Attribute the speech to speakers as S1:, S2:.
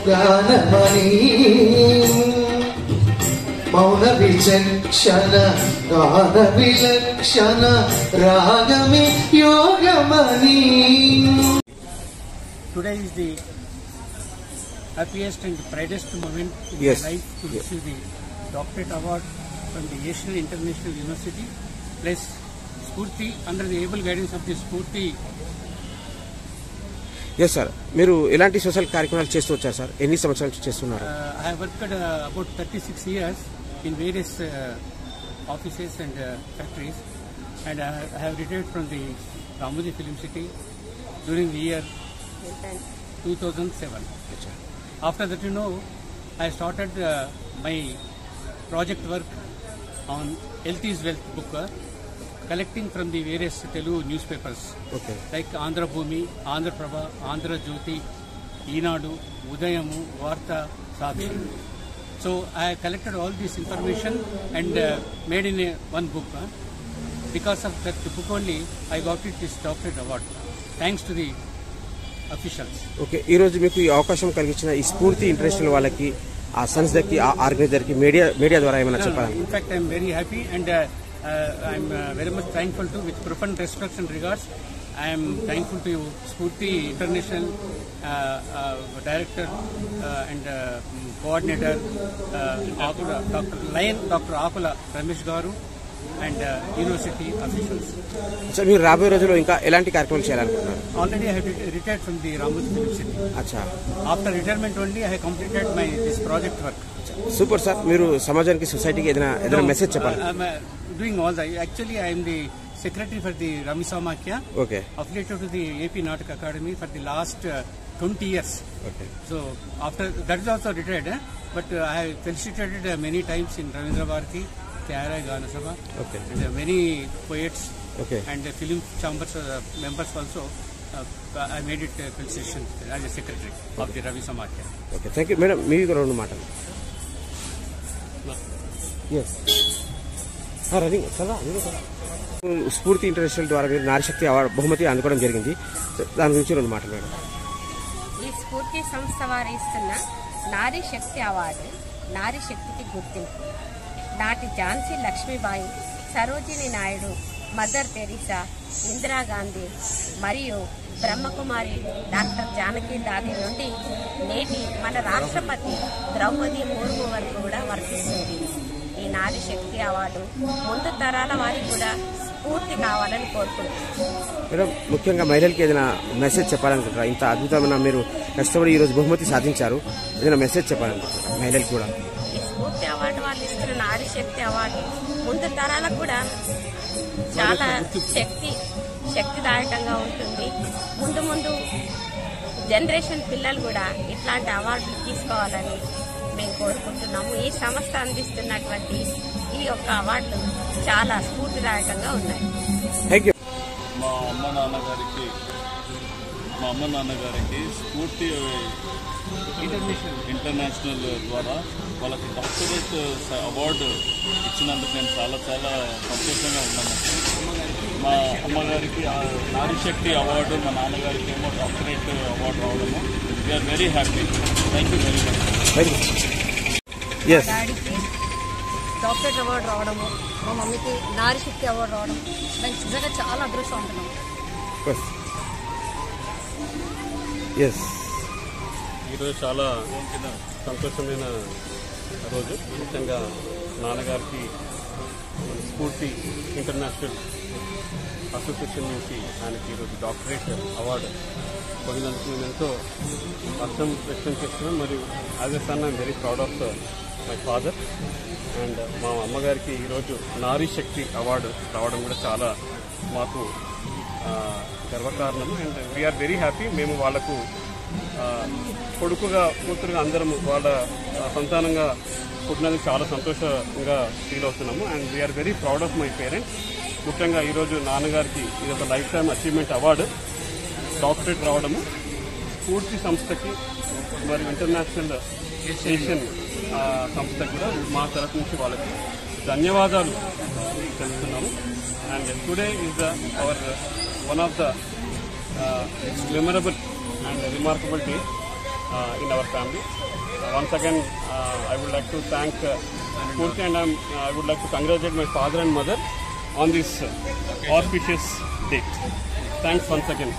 S1: గానమని మౌన విచక్షణ గాన విలక్షణ రాగమే యోగమని.
S2: Today is the happiest and proudest moment in my life to receive the doctorate award from the Asian International University plus Spurti under the able guidance of the Spurti.
S3: Yes sir, మీరు ఎలాంటి social కార్యక్రమాలు చేస్తూ వచ్చారు sir? ఎన్ని సంవత్సరాలు చేస్తున్నారు?
S2: I have worked about 36 years in various offices and factories, and I have retired from the Ramoji Film City during the year 2007. After that, I started my project work on Health is Wealth book, collecting from the various Telugu newspapers like Andhra Bhumi, Andhra Prabha, Andhra Jyoti, Eenadu, Udayamu, Varta, Sakshi. So I collected all this information and made in one book. Because of that book only, I got this doctorate award. Thanks to the officials.
S3: Okay, ఈ రోజు మీకు ఈ అవకాశం కలిగించిన ఈ స్ఫూర్తి international వాళ్ళకి, ఆ సంస్థకి, ఆ ఆర్గనైజర్ కి మీడియా ద్వారా ఏమైనా చెప్పాలి?
S2: In fact, I am very happy and I am very much thankful to, with profound respect and regards, I am thankful to Spurti International Director and Coordinator Dr. Akula Ramesh Garu and University officials.
S3: Sir, మీరు రాబోయే రోజుల్లో ఇంకా ఎలాంటి కార్యక్రమాలు చేయాలనుకుంటున్నారు?
S2: Already I have retired from the Ramoji Film City.
S3: అచ్చా,
S2: After retirement only I have completed this project work.
S3: Super sir. మీరు సమాజానికి, సొసైటీకి ఏదైనా మెసేజ్ చెప్పాలి?
S2: Doing all that. Actually, I am the secretary for the Rami Samakya, affiliated to the AP Natak Academy for the last 20 years. So after that is also retired, but I have felicitated many times in Ravindra Bharati, Kyara Gana Sabha, and many poets and film chambers members also. I made it felicitation as a secretary of the Ravi Samakya.
S3: Okay, thank you, madam. మీకు రెండు మాటలు. స్ఫూర్తి international ద్వారా మీరు నారీశక్తి award బహుమతి అందుకోవడం జరిగింది. దాని గురించి రెండు మాటలు మేడం.
S4: ఈ స్ఫూర్తి సంస్థ వారు ఇస్తున్న నారీ శక్తి అవార్డు నారీ శక్తికి గుర్తింపు. నాటి ఝాన్సీ లక్ష్మీబాయి, సరోజిని నాయుడు, మదర్ తెరీసా, ఇందిరాగాంధీ మరియు బ్రహ్మకుమారి డాక్టర్ జానకి దాది నుండి నేటి మన రాష్ట్రపతి ద్రౌపది ముర్ము వరకు కూడా వర్తిస్తుంది. ఈ నారీ శక్తి అవార్డు ముందు తరాల వారికి కూడా స్ఫూర్తి కావాలని కోరుకుంటున్నాను.
S3: మేడం, ముఖ్యంగా మహిళలకి ఏదైనా మెసేజ్ చెప్పాలనుకుంటారా? ఇంత అద్భుతమైన మీరు కష్టపడి ఈరోజు బహుమతి సాధించారు, ఏదైనా మెసేజ్ చెప్పాలనుకుంటారా మహిళలకు కూడా?
S4: ఈ స్ఫూర్తి అవార్డు వాళ్ళు ఇస్తున్న నారీ శక్తి అవార్డు ముందు తరాలకు కూడా చాలా శక్తిదాయకంగా ఉంటుంది. ముందు జనరేషన్ పిల్లలు కూడా ఇట్లాంటి అవార్డులు తీసుకోవాలని మేము కోరుకుంటున్నాము. ఈ సంస్థ అందిస్తున్నటువంటి ఈ యొక్క అవార్డులు చాలా స్ఫూర్తిదాయకంగా ఉన్నాయి.
S5: మా అమ్మ నాన్నగారికి స్ఫూర్తి ఇంటర్నేషనల్ ద్వారా వాళ్ళకి డాక్టరేట్ అవార్డు ఇచ్చినందుకు నేను చాలా సంతోషంగా ఉన్నాను. మా అమ్మగారికి నారీశక్తి అవార్డు, మా నాన్నగారికి ఏమో డాక్టరేట్ అవార్డు రావడము, we are very happy. Thank you very much.
S6: డాడీకి డాక్టరేట్ అవార్డు రావడము, మా మమ్మీకి నారీశక్తి అవార్డు రావడం, మేము నిజంగా చాలా అదృష్టవంతున్నాం.
S5: ఈరోజు చాలా సంతోషమైన రోజు. ముఖ్యంగా నాన్నగారికి స్ఫూర్తి ఇంటర్నేషనల్ అసోసియేషన్ నుంచి ఆయనకి ఈరోజు డాక్టరేట్ అవార్డు పొందినందుకు మేము ఎంతో హర్షం వ్యక్తం చేస్తున్నాం. మరియు as a sun I'm very proud of my father. And మా అమ్మగారికి ఈరోజు నారీ శక్తి అవార్డు రావడం కూడా చాలా మాకు గర్వకారణము. And we are very happy. మేము వాళ్లకు కొడుకుగా, కూతురుగా అందరము వాళ్ళ సంతానంగా పుట్టినందుకు చాలా సంతోషంగా ఫీల్ అవుతున్నాము. And we are very proud of my parents. ముఖ్యంగా ఈరోజు నాన్నగారికి ఇది ఒక lifetime achievement award, doctorate రావడము స్ఫూర్తి సంస్థకి మరియు ఇంటర్నేషనల్ ఏషియన్ సంస్థకి కూడా మా తరఫు నుంచి వాళ్ళకి ధన్యవాదాలు తెలుస్తున్నాము. And today is our one of the memorable and remarkable day. in our family. Once again, I would like to thank Spurti, and I would like to congratulate my father and mother on this auspicious date. Thanks once again.